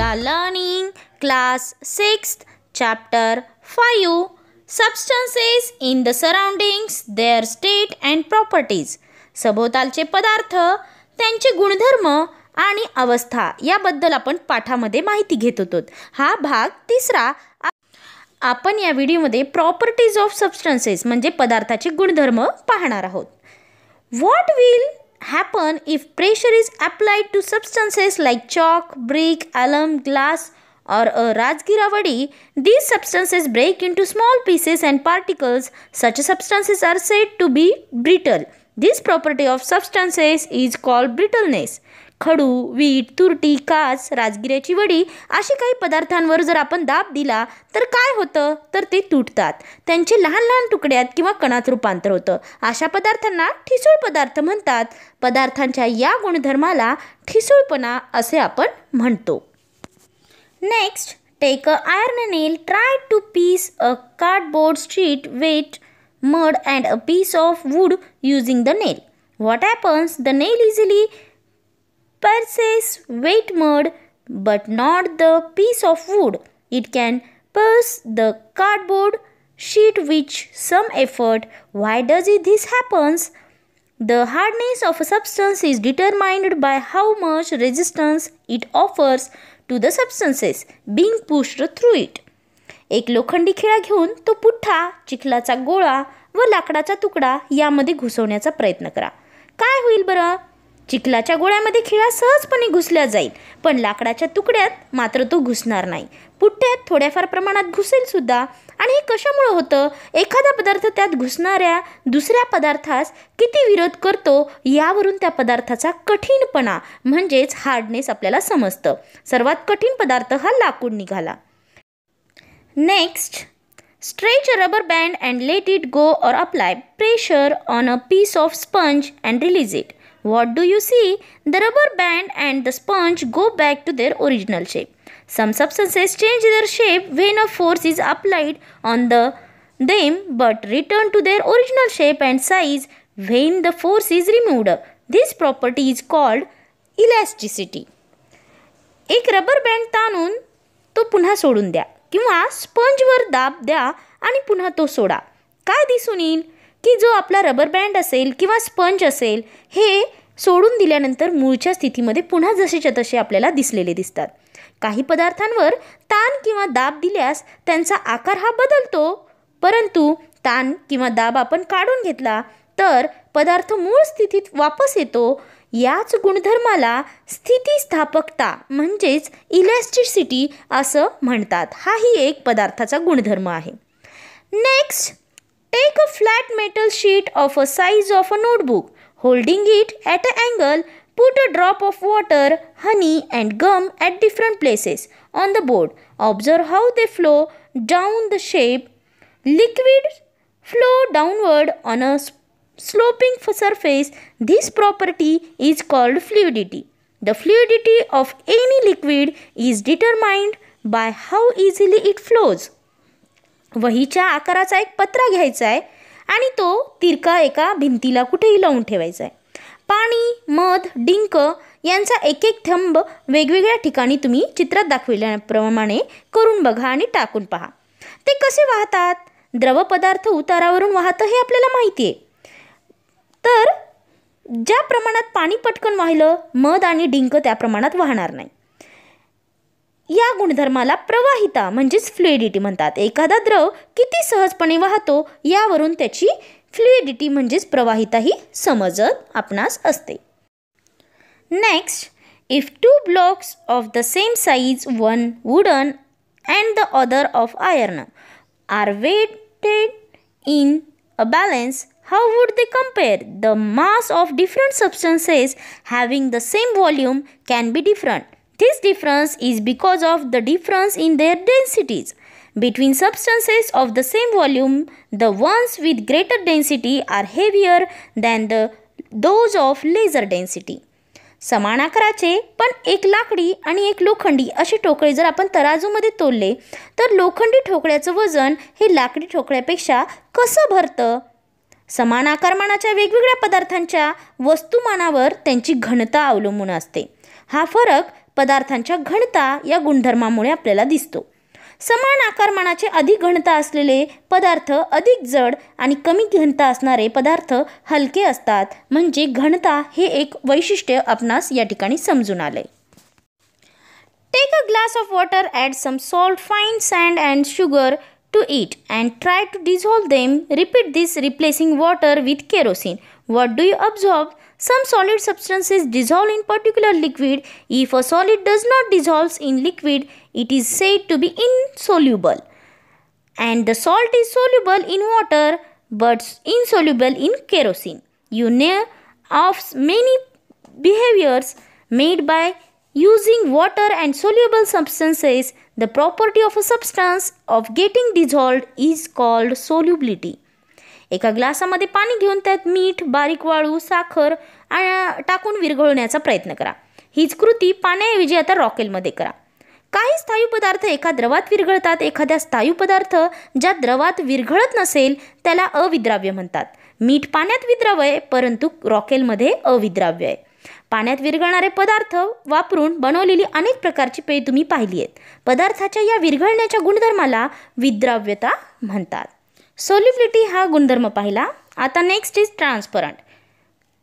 are learning class 6th chapter 5 substances in the surroundings, their state and properties. सभोवतालचे पदार्थ, त्यांचे गुणधर्म आणि अवस्था याबद्दल आपण पाठामध्ये माहिती घेत होतो. हा भाग 3. आपण या व्हिडिओमध्ये प्रॉपर्टीज ऑफ सबस्टन्सेस म्हणजे पदार्थाचे गुणधर्म पाहणार आहोत. What will happen if pressure is applied to substances like chalk, brick, alum, glass or a Rajgira vadi? These substances break into small pieces and particles. Such substances are said to be brittle. This property of substances is called brittleness. खडू, वीट, तुरटी, काच, राजगिऱ्याची वडी अशी काही पदार्थांवर जर आपण दाब दिला तर काय होतं तर ते तुटतात. त्यांचे लहान लहान तुकड्यात किंवा कणात रूपांतर होतं. अशा पदार्थांना ठिसूळ पदार्थ म्हणतात. पदार्थांच्या या गुणधर्माला ठिसूळपणा असे आपण म्हणतो. Next, take a iron nail, try to pierce a cardboard sheet, wet, mud and a piece of wood using the nail. What happens? The nail easily pierces wet mud but not the piece of wood. It can pierce the cardboard sheet with some effort. Why does this happens? The hardness of a substance is determined by how much resistance it offers to the substances being pushed through it. एक लोखंडी खिळा घेऊन तो पुठ्ठा, चिखलाचा गोळा व लाकडाचा तुकडा यामध्ये घुसवण्याचा प्रयत्न करा. काय होईल बरं? चिखलाच्या गोळ्यामध्ये खिळा सहजपणे घुसला जाईल, पण लाकडाच्या तुकड्यात मात्र तो घुसणार नाही. पुठ्ठ्यात थोड्याफार प्रमाणात घुसेल सुद्धा. आणि हे कशामुळे होतं? एखादा पदार्थ त्यात घुसणाऱ्या दुसऱ्या पदार्थास किती विरोध करतो यावरून त्या पदार्थाचा कठीणपणा म्हणजेच हार्डनेस आपल्याला समजतं. सर्वात कठीण पदार्थ हा लाकूड निघाला. Next, stretch a rubber band and let it go or apply pressure on a piece of sponge and release it. What do you see? The rubber band and the sponge go back to their original shape. Some substances change their shape when a force is applied on them but return to their original shape and size when the force is removed. This property is called elasticity. एक rubber band ताणून तो पुन्हा सोडून द्या किंवा स्पंजवर दाब द्या आणि पुन्हा तो सोडा. काय दिसून येईल की जो आपला रबर बँड असेल किंवा स्पंज असेल हे सोडून दिल्यानंतर मूळच्या स्थितीमध्ये पुन्हा जसेच्या तसे आपल्याला दिसलेले दिसतात. काही पदार्थांवर ताण किंवा दाब दिल्यास त्यांचा आकार हा बदलतो, परंतु ताण किंवा दाब आपण काढून घेतला तर पदार्थ मूळ स्थितीत वापस येतो. याच गुणधर्माला स्थितिस्थापकता म्हणजेच इलॅस्टिसिटी असं म्हणतात. हाही एक पदार्थाचा गुणधर्म आहे. Next, take a flat metal sheet of a size of a notebook, holding it at a angle, put a drop of water, honey and gum at different places on the board. Observe how they flow down the shape. Liquid flow downward on a sloping surface. This property is called fluidity. The fluidity of any liquid is determined by how easily it flows. वहीच्या आकाराचा एक पत्रा घ्यायचा आहे आणि तो तिरका एका भिंतीला कुठेही लावून ठेवायचा आहे. पाणी, मध, डिंक यांचा एक एक थंब वेगवेगळ्या ठिकाणी तुम्ही चित्रात दाखविल्याप्रमाणे करून बघा आणि टाकून पहा. ते कसे वाहतात? द्रव पदार्थ उतारावरून वाहतं हे आपल्याला माहिती आहे. तर ज्या प्रमाणात पाणी पटकन वाहिलं, मध आणि डिंक त्या प्रमाणात वाहणार नाही. या गुणधर्माला प्रवाहिता म्हणजेच फ्लुइडिटी म्हणतात. एखादा द्रव किती सहजपणे वाहतो यावरून त्याची फ्लुइडिटी म्हणजेच प्रवाहिता ही समजत आपणास असते. Next, if two blocks of the same size, one wooden and the other of iron, are weighted in a balance, how would they compare? The mass of different substances having the same volume can be different. This difference is because of the difference in their densities. Between substances of the same volume, the ones with greater density are heavier than those of lesser density. समान आकाराचे पण एक लाकडी आणि एक लोखंडी असे ठोकळे जर आपण तराजूमध्ये तोलले तर लोखंडी ठोकळ्याचं वजन हे लाकडी ठोकळ्यापेक्षा कसं भरतं? समान आकारमानाच्या वेगवेगळ्या पदार्थांच्या वस्तुमानावर त्यांची घनता अवलंबून असते. हा फरक पदार्थांच्या घनता या गुणधर्मामुळे आपल्याला दिसतो. समान आकारमानाचे अधिक घनता असलेले पदार्थ अधिक जड आणि कमी घनता असणारे पदार्थ हलके असतात. म्हणजे घनता हे एक वैशिष्ट्य आपणास या ठिकाणी समजून आले. Take a glass of water, add some salt, fine sand and sugar to it and try to dissolve them. Repeat this, replacing water with kerosene. What do you observe? Some solid substances dissolve in particular liquid. If a solid does not dissolve in liquid, it is said to be insoluble. And the salt is soluble in water but insoluble in kerosene. You know of many behaviors made by using water and soluble substances. The property of a substance of getting dissolved is called solubility. एका ग्लासामध्ये पाणी घेऊन त्यात मीठ, बारीक वाळू, साखर टाकून विरघळवण्याचा प्रयत्न करा. हीच कृती पाण्याऐवजी आता रॉकेलमध्ये करा. काही स्थायू पदार्थ एका द्रवात विरघळतात. एखाद्या स्थायू पदार्थ ज्या द्रवात विरघळत नसेल त्याला अविद्राव्य म्हणतात. मीठ पाण्यात विद्राव्य आहे परंतु रॉकेलमध्ये अविद्राव्य आहे. पाण्यात विरघळणारे पदार्थ वापरून बनवलेली अनेक प्रकारची पेय तुम्ही पाहिली आहेत. पदार्थाच्या या विरघळण्याच्या गुणधर्माला विद्राव्यता म्हणतात. सोल्युबिलिटी हा गुणधर्म पाहिला. आता next is transparent.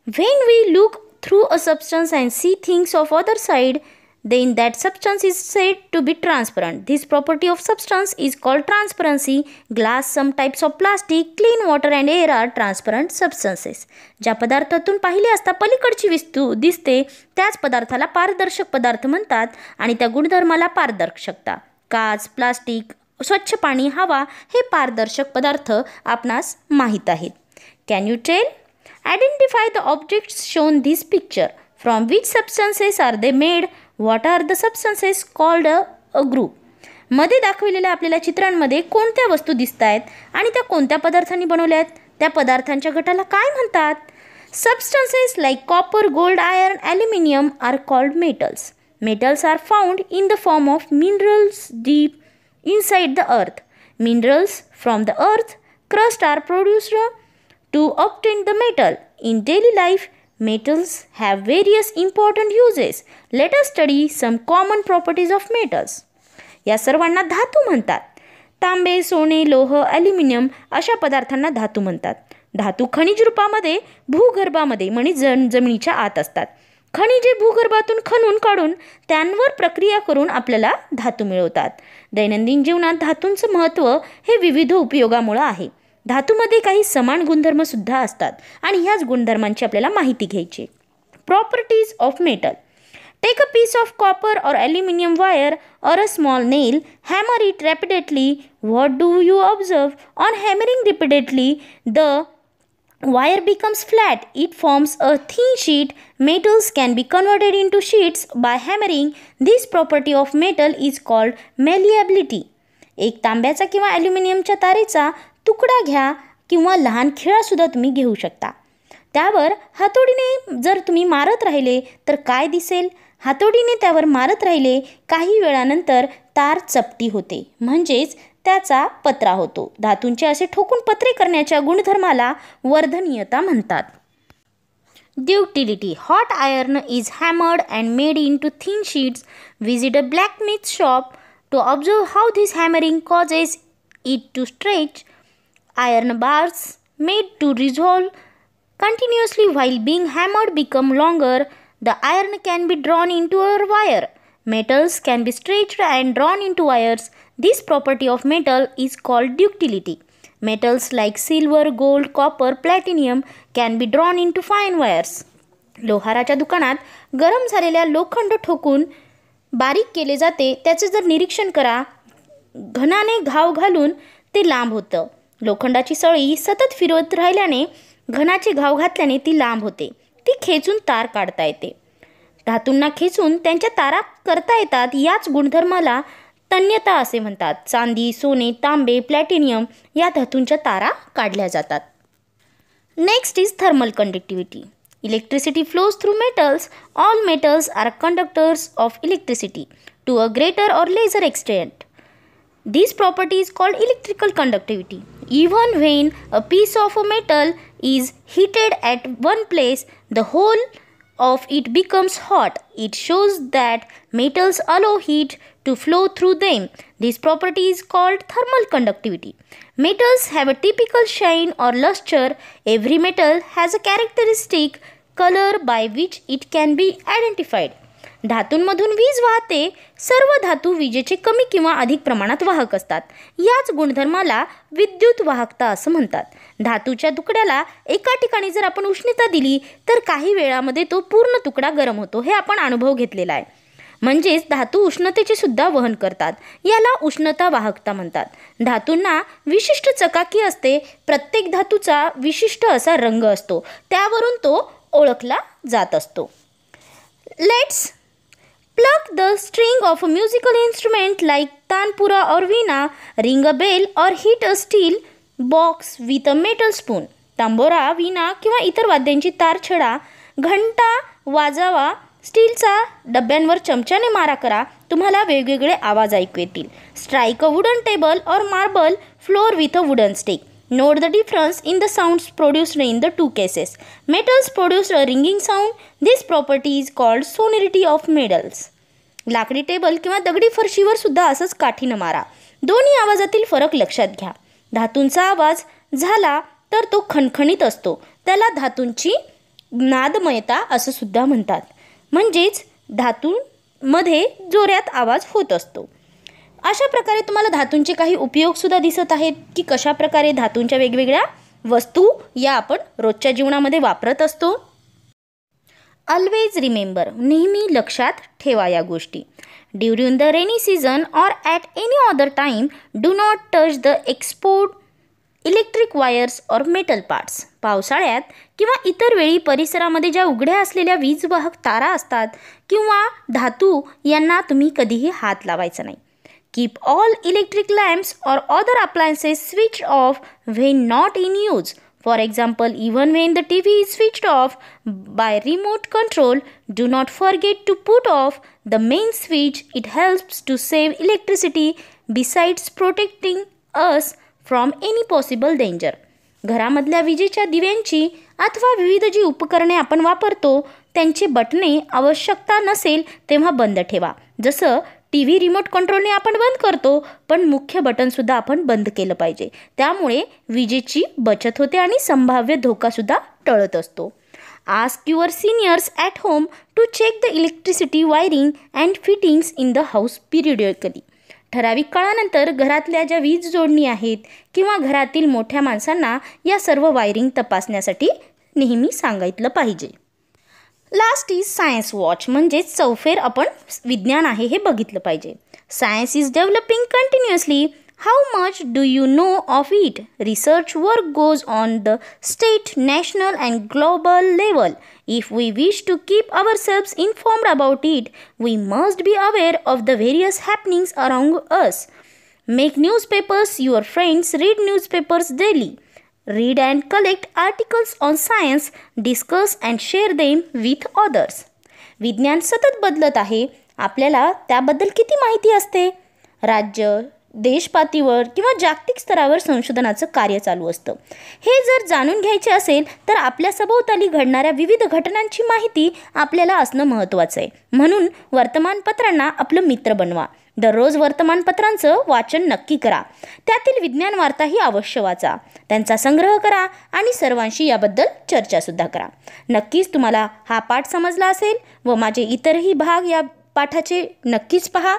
When we look through a substance and see things of other side, then that substance is said to be transparent. This property of substance is called transparency. Glass, some types of plastic, clean water and air are transparent substances. ज्या पदार्थातून पाहिले असता पलीकडची वस्तू दिसते त्याच पदार्थाला पारदर्शक पदार्थ म्हणतात आणि त्या गुणधर्माला पारदर्शकता. काच, प्लास्टिक, स्वच्छ पाणी, हवा हे पारदर्शक पदार्थ आपणास माहीत आहेत. Can you tell? Identify the objects shown this picture. From which substances are they made? What are the substances called a group? मध्ये दाखवलेल्या आपल्याला चित्रांमध्ये कोणत्या वस्तू दिसत आहेत आणि त्या कोणत्या पदार्थांनी बनवल्या आहेत? त्या पदार्थांच्या गटाला काय म्हणतात? Substances like copper, gold, iron, aluminum are called metals. Metals are found in the form of minerals deep inside the earth. Minerals from the earth crust are produced to obtain the metal. In daily life, metals have various important uses. Let us study some common properties of metals. या सर्वांना धातू म्हणतात. तांबे, सोने, लोह, aluminium अशा पदार्थांना धातू म्हणतात. धातू खनिज रूपामध्ये भूगर्भामध्ये म्हणजे जमिनीच्या आत असतात. खनिजे भूगर्भातून खणून काढून त्यांवर प्रक्रिया करून आपल्याला धातू मिळवतात. दैनंदिन जीवनात धातूंचं महत्त्व हे विविध उपयोगामुळे आहे. धातूमध्ये काही समान गुणधर्म सुद्धा असतात आणि ह्याच गुणधर्मांची आपल्याला माहिती घ्यायची. Properties of metal. Take a piece of copper और ॲल्युमिनियम वायर और a small nail, hammer it repeatedly. What do you observe? On hammering repeatedly the wire becomes flat. It forms a thin sheet. Metals can be converted into sheets by hammering. This property of metal is called malleability. एक तांब्याचा किंवा ॲल्युमिनियमच्या तारेचा तुकडा घ्या किंवा लहान खिळासुद्धा तुम्ही घेऊ शकता. त्यावर हातोडीने जर तुम्ही मारत राहिले तर काय दिसेल? हातोडीने त्यावर मारत राहिले काही वेळानंतर तार चपटी होते म्हणजेच त्याचा पत्रा होतो. धातूंचे असे ठोकून पत्रे करण्याच्या गुणधर्माला वर्धनीयता म्हणतात. Ductility. Hot iron is hammered and made into thin sheets. Visit a blacksmith shop to observe how this hammering causes it to stretch. Iron bars made to resolve continuously while being hammered become longer. The iron can be drawn into a wire. Metals can be stretched and drawn into wires. This property of metal is called ductility. Metals like silver, gold, copper, platinum can be drawn into fine wires. लोहाराच्या दुकानात गरम झालेल्या लोखंड ठोकून बारीक केले जाते. त्याचे जर निरीक्षण करा, घनाने घाव घालून ते लांब होतं. लोखंडाची सळी सतत फिरवत राहिल्याने घनाचे घाव घातल्याने ती लांब होते. ती खेचून तार काढता येते. धातूंना खेचून त्यांच्या तारा करता येतात. याच गुणधर्माला तन्यता असे म्हणतात. चांदी, सोने, तांबे, प्लॅटिनियम या धातूंच्या तारा काढल्या जातात. Next is thermal conductivity. Electricity flows through metals. All metals are conductors of electricity to a greater और lesser extent. This property is called electrical conductivity. Even when a piece of a metal is heated at one place, the whole of it becomes hot. It shows that metals allow heat to flow through them. This property is called thermal conductivity. Metals have a typical shine or luster. Every metal has a characteristic color by which it can be identified. धातूंमधून वीज वाहते. सर्व धातू विजेचे कमी किंवा अधिक प्रमाणात वाहक असतात. याच गुणधर्माला विद्युत वाहकता असं म्हणतात. धातूच्या तुकड्याला एका ठिकाणी जर आपण उष्णता दिली तर काही वेळामध्ये तो पूर्ण तुकडा गरम होतो. हे आपण अनुभव घेतलेला आहे. म्हणजेच धातू उष्णतेचे सुद्धा वहन करतात. याला उष्णता वाहकता म्हणतात. धातूंना विशिष्ट चकाकी असते. प्रत्येक धातूचा विशिष्ट असा रंग असतो. त्यावरून तो ओळखला जात असतो. Let's pluck the string of a musical instrument like tanpura or veena, ring a bell or hit a steel box with a metal spoon. तांबोरा, वीणा किंवा इतर वाद्यांची तार छडा, घंटा वाजावा, स्टीलचा डब्यांवर चमच्याने मारा करा. तुम्हाला वेगवेगळे आवाज ऐकू येतील. स्ट्राईक अ वुडन टेबल और marble floor with a wooden stick. Note the difference in the sounds produced in the two cases. Metals produce a ringing sound. This property is called sonority of metals. लाकडी table किंवा दगडी फरशीवर सुद्धा असंच काठीनं मारा. दोन्ही आवाजातील फरक लक्षात घ्या. धातूंचा आवाज झाला तर तो खणखणीत असतो. त्याला धातूंची नादमयता असं सुद्धा म्हणतात. म्हणजेच धातूंमध्ये जोरात आवाज होत असतो. अशा प्रकारे तुम्हाला धातूंचे काही उपयोग सुद्धा दिसत आहेत की कशा प्रकारे धातूंच्या वेगवेगळ्या वस्तू या आपण रोजच्या जीवनामध्ये वापरत असतो. ऑलवेज रिमेंबर, नेहमी लक्षात ठेवा या गोष्टी. During the rainy season or at any other time do not touch the export electric wires or metal parts. पावसाळ्यात किंवा इतर वेळी परिसरामध्ये ज्या उघड्या असलेल्या वीजवाहक तारा असतात किंवा धातू यांना तुम्ही कधीही हात लावायचा नाही. Keep all electric lamps or other appliances switched off when not in use. For example, even when the TV is switched off by remote control, do not forget to put off the main switch. It helps to save electricity besides protecting us from any possible danger. घरामधल्या विजेच्या दिव्यांची अथवा विविध जी उपकरणे आपण वापरतो त्यांची buttons आवश्यकता नसेल तेव्हा बंद ठेवा. जसं TV रिमोट कंट्रोलने आपण बंद करतो, पण मुख्य बटनसुद्धा आपण बंद केलं पाहिजे. त्यामुळे विजेची बचत होते आणि संभाव्य धोकासुद्धा टळत असतो. Ask your seniors at home to check the electricity wiring and fittings in the house periodically. ठराविक काळानंतर घरातल्या ज्या वीज जोडणी आहेत किंवा घरातील मोठ्या माणसांना या सर्व वायरिंग तपासण्यासाठी नेहमी सांगितलं पाहिजे. लास्ट इज सायन्स वॉच, म्हणजेच चौफेर आपण विज्ञान आहे हे बघितलं पाहिजे. Science is developing continuously. How much do you know of it? Research work goes on the state, national and global level. If we wish to keep ourselves informed about it, we must be aware of the various happenings around us. Make newspapers your friends. Read newspapers daily. Read and collect articles on science, discuss and share them with others. विज्ञान सतत बदलत आहे. आपल्याला त्याबद्दल किती माहिती असते? राज्य, देशपातळीवर किंवा जागतिक स्तरावर संशोधनाचं कार्य चालू असतं. हे जर जाणून घ्यायचे असेल तर आपल्या सभोवताली घडणाऱ्या विविध घटनांची माहिती आपल्याला असणं महत्त्वाचं आहे. म्हणून वर्तमानपत्रांना आपलं मित्र बनवा. दररोज वर्तमानपत्रांचं वाचन नक्की करा. त्यातील विज्ञान वार्ताही अवश्य वाचा. त्यांचा संग्रह करा आणि सर्वांशी याबद्दल चर्चासुद्धा करा. नक्कीच तुम्हाला हा पाठ समजला असेल व माझे इतरही भाग या पाठाचे नक्कीच पहा.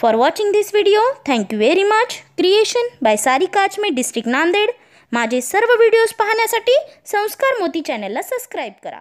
For watching this video thank you very much. Creation by Sarika Achme, district Nanded. माझे सर्व व्हिडिओज पाहण्यासाठी संस्कार मोती चॅनलला सबस्क्राईब करा.